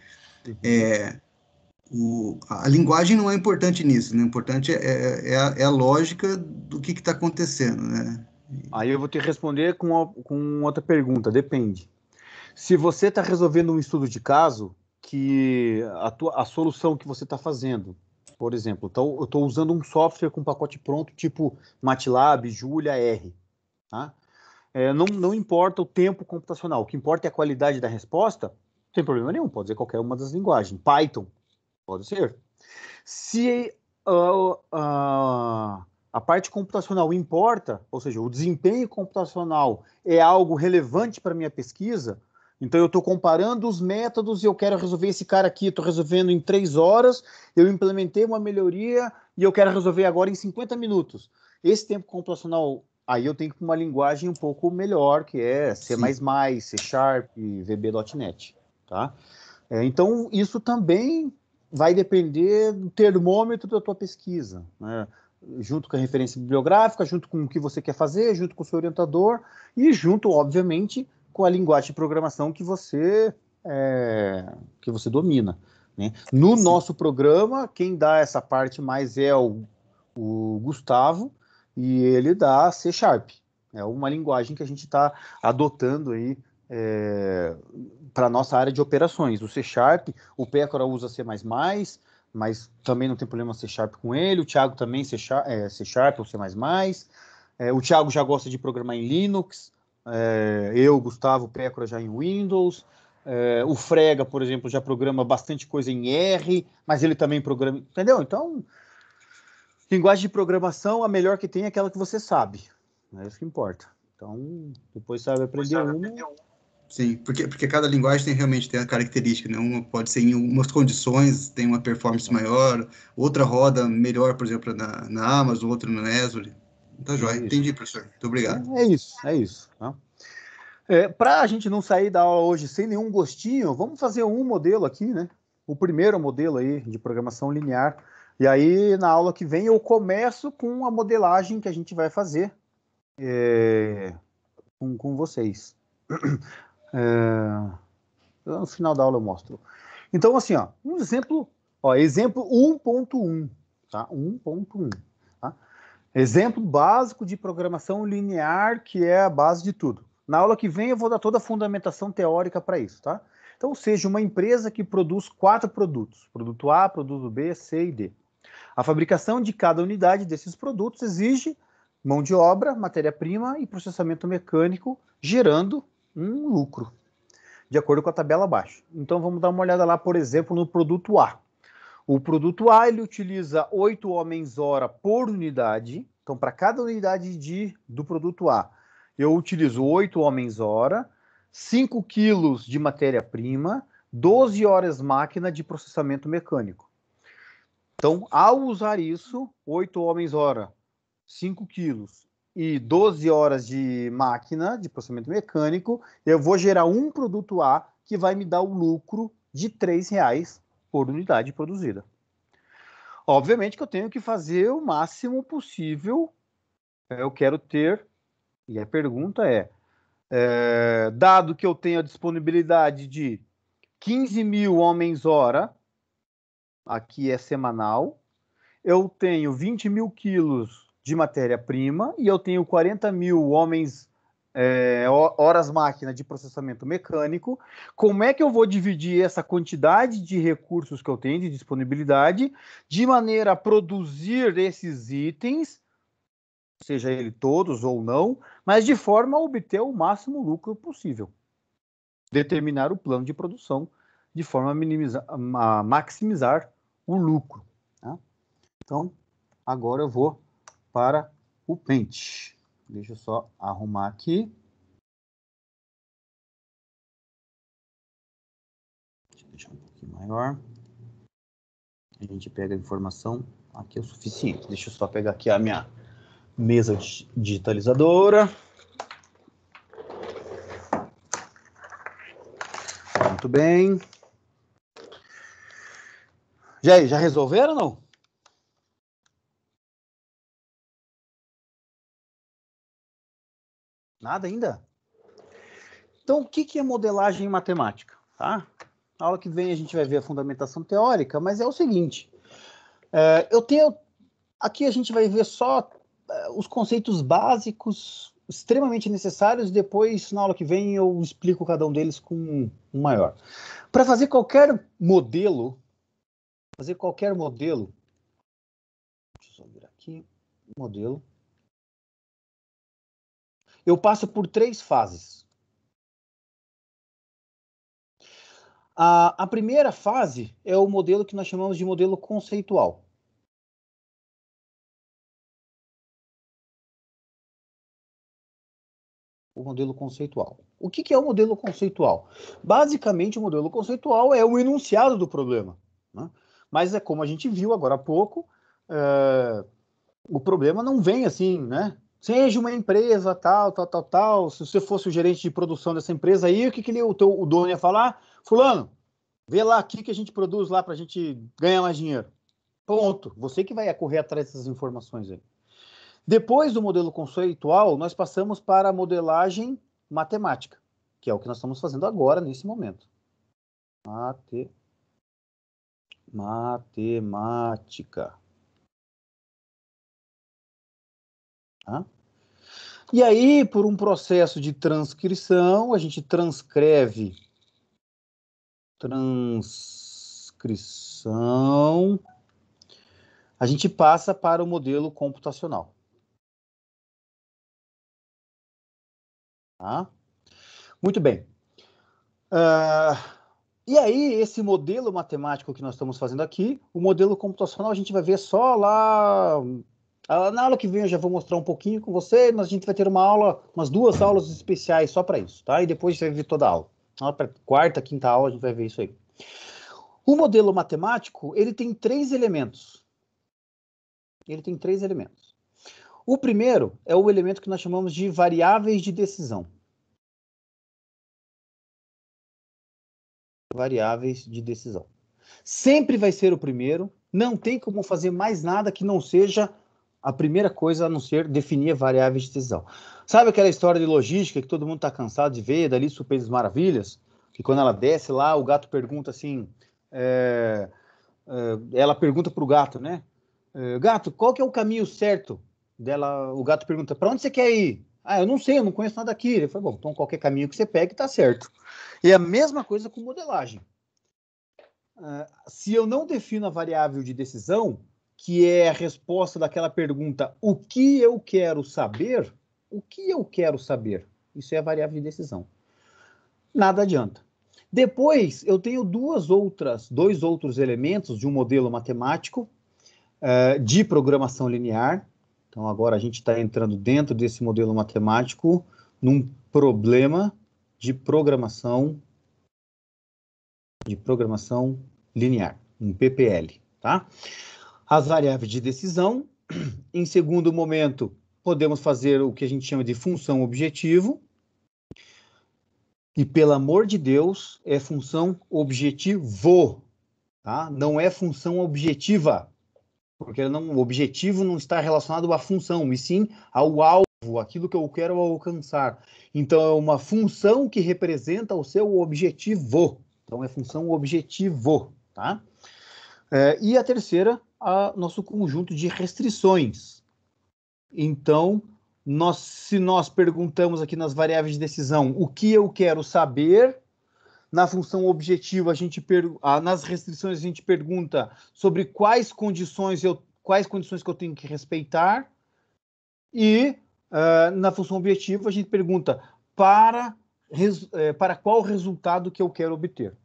A linguagem não é importante nisso, né? O importante é a lógica do que está acontecendo, né? Aí eu vou te responder com outra pergunta, depende. Se você está resolvendo um estudo de caso, que a solução que você está fazendo, por exemplo, eu estou usando um software com pacote pronto, tipo MATLAB, Julia, R, tá? Não importa o tempo computacional, o que importa é a qualidade da resposta, não tem problema nenhum, pode ser qualquer uma das linguagens. Python, pode ser. Se a parte computacional importa, ou seja, o desempenho computacional é algo relevante para a minha pesquisa, então eu estou comparando os métodos e eu quero resolver esse cara aqui, estou resolvendo em 3 horas, eu implementei uma melhoria e eu quero resolver agora em 50 minutos. Esse tempo computacional, aí eu tenho que ir para uma linguagem um pouco melhor, que é C++, C Sharp, VB.NET, tá? Então, isso também vai depender do termômetro da tua pesquisa, né? Junto com a referência bibliográfica, junto com o que você quer fazer, junto com o seu orientador e junto, obviamente, com a linguagem de programação que você domina, né? No nosso programa, quem dá essa parte mais é o Gustavo, e ele dá C Sharp. É uma linguagem que a gente está adotando aí para a nossa área de operações. O C Sharp, o Pécora usa C++, mas também não tem problema C Sharp com ele. O Thiago também C Sharp ou C++. O Thiago já gosta de programar em Linux. Eu, Gustavo, o Pécora já em Windows. O Frega, por exemplo, já programa bastante coisa em R, mas ele também programa... Entendeu? Então, linguagem de programação, a melhor que tem é aquela que você sabe. É isso que importa. Então, depois sabe aprender uma... Sim, porque cada linguagem realmente tem a característica, né? Uma pode ser em umas condições, tem uma performance maior, outra roda melhor, por exemplo, na Amazon, outra no Azure. Tá joia. Entendi, professor. Muito obrigado. É isso. Tá? Para a gente não sair da aula hoje sem nenhum gostinho, vamos fazer um modelo aqui, né? O primeiro modelo aí de programação linear. E aí, na aula que vem, eu começo com a modelagem que a gente vai fazer com vocês. No final da aula eu mostro. Então, assim, ó, um exemplo, exemplo 1.1, tá? 1.1, tá? Exemplo básico de programação linear, que é a base de tudo. Na aula que vem eu vou dar toda a fundamentação teórica para isso, tá? Então, seja uma empresa que produz 4 produtos, produto A, produto B, C e D. A fabricação de cada unidade desses produtos exige mão de obra, matéria-prima e processamento mecânico, gerando um lucro, de acordo com a tabela abaixo. Então, vamos dar uma olhada lá, por exemplo, no produto A. O produto A, ele utiliza 8 homens-hora por unidade. Então, para cada unidade do produto A, eu utilizo 8 homens-hora, 5 quilos de matéria-prima, 12 horas máquina de processamento mecânico. Então, ao usar isso, 8 homens-hora, 5 quilos e 12 horas de máquina de processamento mecânico, eu vou gerar um produto A que vai me dar o lucro de R$3 por unidade produzida. Obviamente que eu tenho que fazer o máximo possível. Eu quero ter, e a pergunta dado que eu tenho a disponibilidade de 15 mil homens-hora, aqui é semanal, eu tenho 20 mil quilos de matéria-prima e eu tenho 40 mil homens horas máquina de processamento mecânico, como é que eu vou dividir essa quantidade de recursos que eu tenho de disponibilidade, de maneira a produzir esses itens, seja ele todos ou não, mas de forma a obter o máximo lucro possível. Determinar o plano de produção de forma a maximizar o lucro. Tá? Então, agora eu vou para o Paint. Deixa eu só arrumar aqui. Deixa eu deixar um pouquinho maior. A gente pega a informação. Aqui é o suficiente. Deixa eu só pegar aqui a minha mesa digitalizadora. Muito bem. Já resolveram ou não? Nada ainda? Então, o que é modelagem matemática? Tá? Na aula que vem a gente vai ver a fundamentação teórica, mas é o seguinte. Aqui a gente vai ver só os conceitos básicos extremamente necessários, depois, na aula que vem, eu explico cada um deles com um maior. Para fazer qualquer modelo, deixa eu só vir aqui, modelo, eu passo por 3 fases. A primeira fase é o modelo que nós chamamos de modelo conceitual. O modelo conceitual. O que é o modelo conceitual? Basicamente, o modelo conceitual é o enunciado do problema. Né? Mas é como a gente viu agora há pouco, o problema não vem assim, né? Seja uma empresa, tal. Se você fosse o gerente de produção dessa empresa aí, o dono ia falar? Fulano, vê lá aqui que a gente produz lá para a gente ganhar mais dinheiro. Ponto. Você que vai correr atrás dessas informações aí. Depois do modelo conceitual, nós passamos para a modelagem matemática, que é o que nós estamos fazendo agora, nesse momento. Matemática. Tá? E aí, por um processo de transcrição, a gente transcreve. A gente passa para o modelo computacional. Tá? Muito bem. E aí, esse modelo matemático que nós estamos fazendo aqui, o modelo computacional, a gente vai ver só lá. Na aula que vem eu já vou mostrar um pouquinho com você, mas a gente vai ter umas 2 aulas especiais só para isso, tá? E depois a gente vai ver toda a aula. Para quarta, quinta aula, a gente vai ver isso aí. O modelo matemático, ele tem 3 elementos. O primeiro é o elemento que nós chamamos de variáveis de decisão. Variáveis de decisão. Sempre vai ser o primeiro, não tem como fazer mais nada que não seja a primeira coisa a não ser definir variáveis de decisão. Sabe aquela história de logística que todo mundo está cansado de ver, dali Super das Maravilhas? Que quando ela desce lá, o gato pergunta assim, ela pergunta para o gato, né? Gato, qual que é o caminho certo? O gato pergunta, para onde você quer ir? Eu não sei, eu não conheço nada aqui. Ele falou, bom, então qualquer caminho que você pegue está certo. E a mesma coisa com modelagem. Se eu não defino a variável de decisão, que é a resposta daquela pergunta, o que eu quero saber? Isso é a variável de decisão. Nada adianta. Depois, eu tenho dois outros elementos de um modelo matemático de programação linear. Então, agora a gente está entrando dentro desse modelo matemático num problema de programação linear, um PPL, tá? As variáveis de decisão. Em segundo momento, podemos fazer o que a gente chama de função objetivo. E, pelo amor de Deus, é função objetivo, tá? Não é função objetiva, porque o objetivo não está relacionado à função, e sim ao alvo, aquilo que eu quero alcançar. Então, é uma função que representa o seu objetivo. Então, é função objetivo, tá? E a terceira, nosso conjunto de restrições. Então, se nós perguntamos aqui nas variáveis de decisão o que eu quero saber, na função objetivo, nas restrições a gente pergunta sobre quais condições que eu tenho que respeitar, e na função objetivo a gente pergunta para qual resultado que eu quero obter.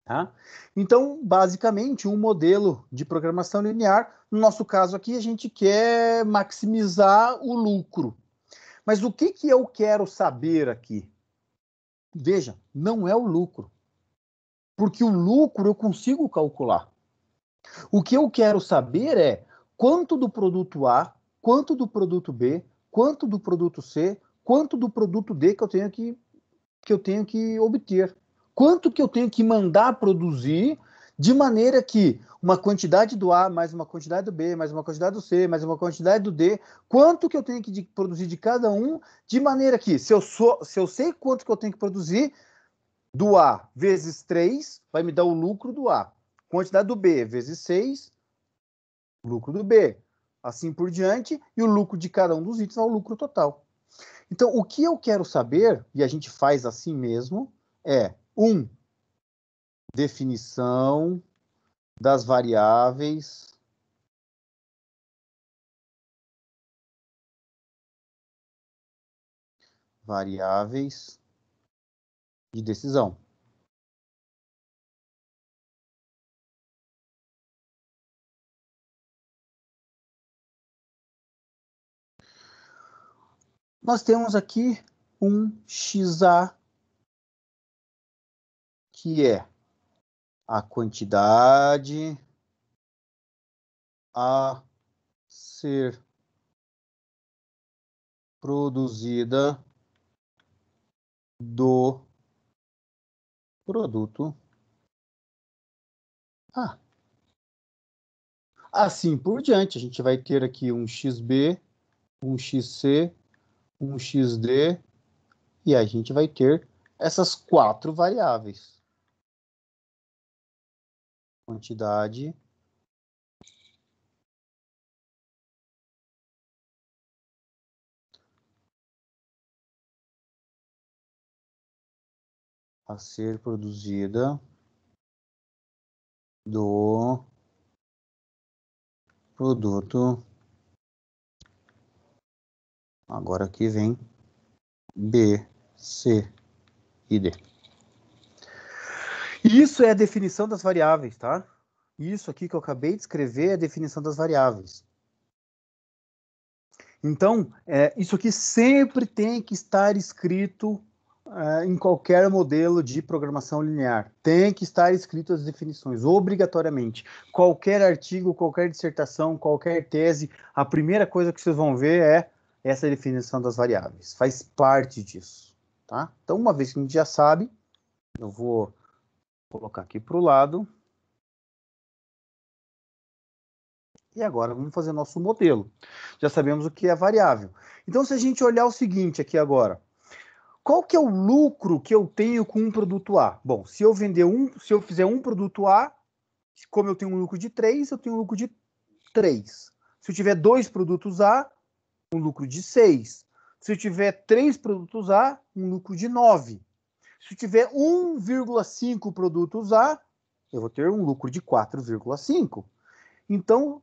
Tá? Então, basicamente, um modelo de programação linear, no nosso caso aqui, a gente quer maximizar o lucro. Mas o que eu quero saber aqui? Veja, não é o lucro. Porque o lucro eu consigo calcular. O que eu quero saber é quanto do produto A, quanto do produto B, quanto do produto C, quanto do produto D que eu tenho que obter. Quanto que eu tenho que mandar produzir, de maneira que uma quantidade do A, mais uma quantidade do B, mais uma quantidade do C, mais uma quantidade do D, quanto que eu tenho que produzir de cada um, de maneira que, se eu sei quanto que eu tenho que produzir, do A vezes 3 vai me dar o lucro do A. Quantidade do B vezes 6, lucro do B. Assim por diante, e o lucro de cada um dos itens é o lucro total. Então, o que eu quero saber, e a gente faz assim mesmo, é definição das variáveis de decisão. Nós temos aqui um XA, que é a quantidade a ser produzida do produto A. Assim por diante, a gente vai ter aqui um XB, um XC, um XD, e a gente vai ter essas 4 variáveis. Quantidade a ser produzida do produto. Agora aqui vem B, C e D. Isso é a definição das variáveis, tá? Isso aqui que eu acabei de escrever é a definição das variáveis. Então, isso aqui sempre tem que estar escrito em qualquer modelo de programação linear. Tem que estar escrito as definições, obrigatoriamente. Qualquer artigo, qualquer dissertação, qualquer tese, a primeira coisa que vocês vão ver é essa definição das variáveis. Faz parte disso, tá? Então, uma vez que a gente já sabe, eu vou colocar aqui para o lado. E agora vamos fazer nosso modelo. Já sabemos o que é variável. Então, se a gente olhar o seguinte aqui agora, qual que é o lucro que eu tenho com um produto A? Bom, se eu fizer um produto A, como eu tenho um lucro de 3, eu tenho um lucro de 3. Se eu tiver 2 produtos A, um lucro de 6. Se eu tiver 3 produtos A, um lucro de 9. Se eu tiver 1,5 produtos A, eu vou ter um lucro de 4,5. Então,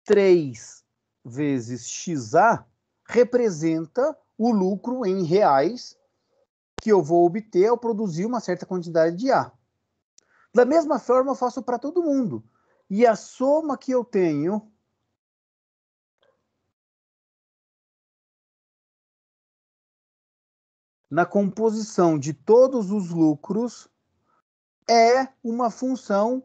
3 vezes XA representa o lucro em reais que eu vou obter ao produzir uma certa quantidade de A. Da mesma forma, eu faço para todo mundo. E a soma que eu tenho na composição de todos os lucros é uma função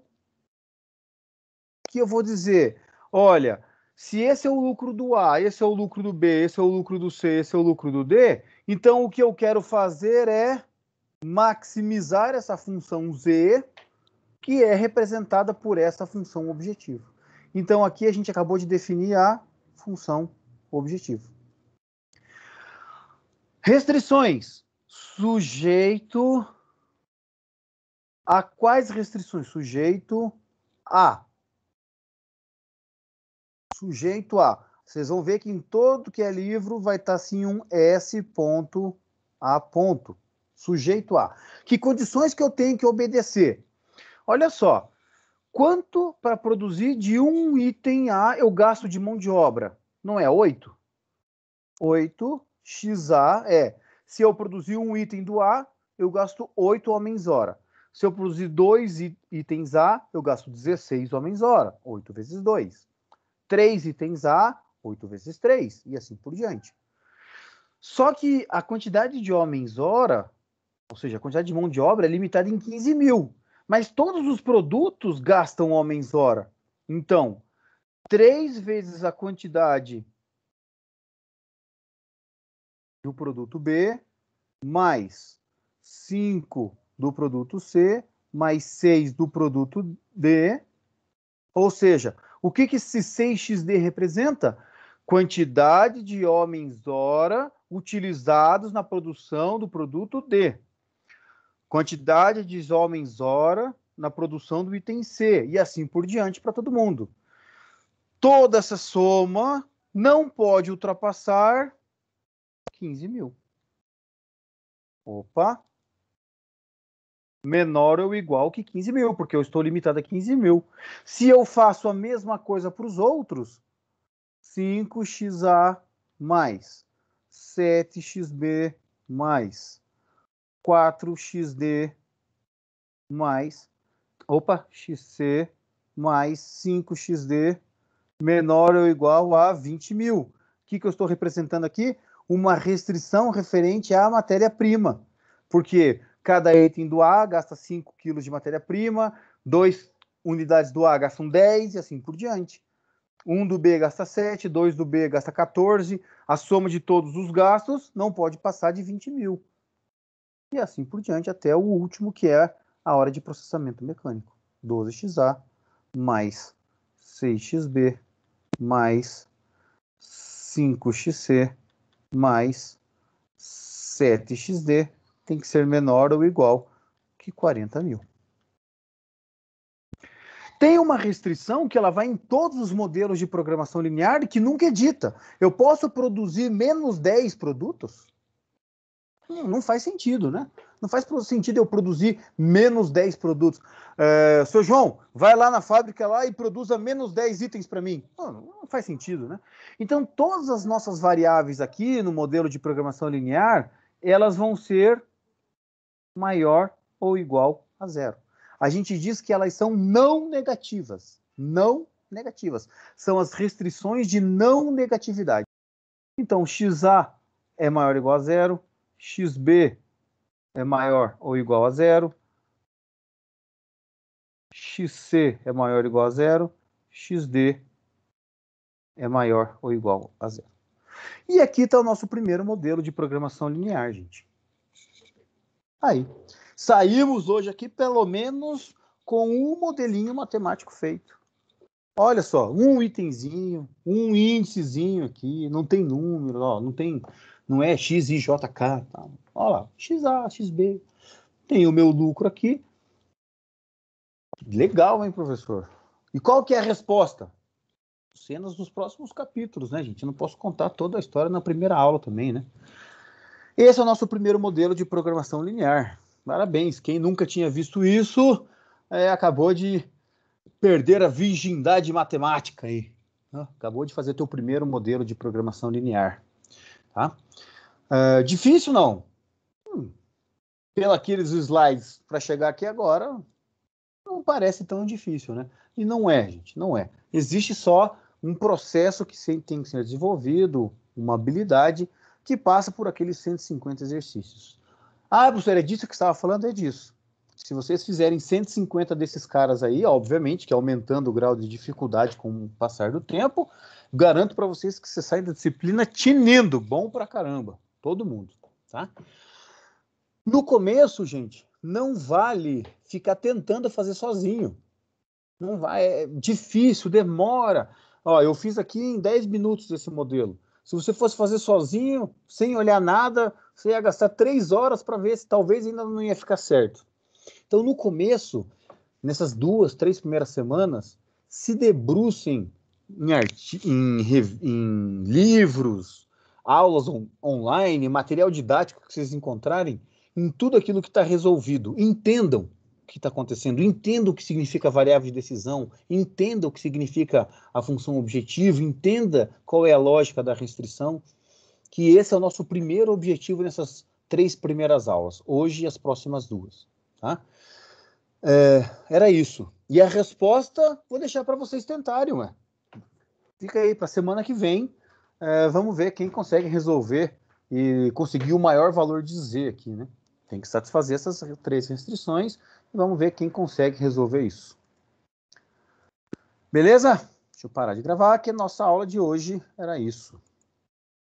que eu vou dizer, olha, se esse é o lucro do A, esse é o lucro do B, esse é o lucro do C, esse é o lucro do D, então o que eu quero fazer é maximizar essa função Z, que é representada por essa função objetivo. Então aqui a gente acabou de definir a função objetivo. Restrições. Sujeito a quais restrições? Sujeito a Vocês vão ver que em todo que é livro vai estar assim um S.A. Sujeito a. Que condições que eu tenho que obedecer? Olha só, quanto para produzir de um item A eu gasto de mão de obra? Não é 8? 8xa se eu produzir um item do A, eu gasto 8 homens-hora. Se eu produzir 2 itens A, eu gasto 16 homens-hora, 8 vezes 2. 3 itens A, 8 vezes 3, e assim por diante. Só que a quantidade de homens-hora, ou seja, a quantidade de mão de obra é limitada em 15 mil. Mas todos os produtos gastam homens-hora. Então, 3 vezes a quantidade do produto B, mais 5 do produto C, mais 6 do produto D. Ou seja, o que esse 6xD representa? Quantidade de homens-hora utilizados na produção do produto D. Quantidade de homens-hora na produção do item C. E assim por diante para todo mundo. Toda essa soma não pode ultrapassar 15 mil. Opa! Menor ou igual que 15 mil, porque eu estou limitado a 15 mil. Se eu faço a mesma coisa para os outros, 5xa mais 7xb mais 4xd mais xc mais 5xd menor ou igual a 20 mil. O que eu estou representando aqui? Uma restrição referente à matéria-prima. Porque cada item do A gasta 5 kg de matéria-prima, 2 unidades do A gastam 10 e assim por diante. 1 do B gasta 7, 2 do B gasta 14, a soma de todos os gastos não pode passar de 20 mil. E assim por diante até o último, que é a hora de processamento mecânico. 12xa mais 6xb mais 5xc mais 7xd tem que ser menor ou igual que 40 mil. Tem uma restrição que ela vai em todos os modelos de programação linear e que nunca é dita. Eu posso produzir menos 10 produtos? Não faz sentido, né? Não faz sentido eu produzir menos 10 produtos. Seu João, vai lá na fábrica lá e produza menos 10 itens para mim. Não faz sentido, né? Então, todas as nossas variáveis aqui no modelo de programação linear, elas vão ser maior ou igual a zero. A gente diz que elas são não negativas. Não negativas. São as restrições de não negatividade. Então, xa é maior ou igual a zero, xb é maior ou igual a zero, xc é maior ou igual a zero, xd é maior ou igual a zero. E aqui está o nosso primeiro modelo de programação linear, gente. Aí. Saímos hoje aqui, pelo menos, com um modelinho matemático feito. Olha só, um itemzinho, um índicezinho aqui, não tem número, ó, não é x, i, j, k. Tá. Olha lá, xa, xb. Tem o meu lucro aqui. Legal, hein, professor? E qual que é a resposta? Cenas dos próximos capítulos, né, gente? Eu não posso contar toda a história na primeira aula também, né? Esse é o nosso primeiro modelo de programação linear. Parabéns, quem nunca tinha visto isso acabou de perder a virgindade matemática aí. Acabou de fazer teu primeiro modelo de programação linear. Tá? Difícil não? Pelos aqueles slides para chegar aqui agora, não parece tão difícil, né? E não é, gente, não é. Existe só um processo que tem que ser desenvolvido, uma habilidade que passa por aqueles 150 exercícios. Professor, é disso que você estava falando? É disso. Se vocês fizerem 150 desses caras aí, obviamente, que aumentando o grau de dificuldade com o passar do tempo, garanto para vocês que você sai da disciplina tinindo, bom pra caramba, todo mundo, tá? No começo, gente, não vale ficar tentando fazer sozinho. Não vai, é difícil, demora. Ó, eu fiz aqui em 10 minutos esse modelo. Se você fosse fazer sozinho, sem olhar nada, você ia gastar 3 horas para ver se talvez ainda não ia ficar certo. Então, no começo, nessas 2, 3 primeiras semanas, se debrucem em livros, aulas online, material didático que vocês encontrarem, em tudo aquilo que está resolvido. Entendam o que está acontecendo, entendam o que significa variável de decisão, entendam o que significa a função objetivo, entenda qual é a lógica da restrição, que esse é o nosso primeiro objetivo nessas 3 primeiras aulas, hoje e as próximas 2. Tá? Era isso. E a resposta, vou deixar para vocês tentarem, ué. Fica aí para a semana que vem. Vamos ver quem consegue resolver e conseguir o maior valor de Z aqui, né? Tem que satisfazer essas 3 restrições e vamos ver quem consegue resolver isso. Beleza? Deixa eu parar de gravar, que a nossa aula de hoje era isso.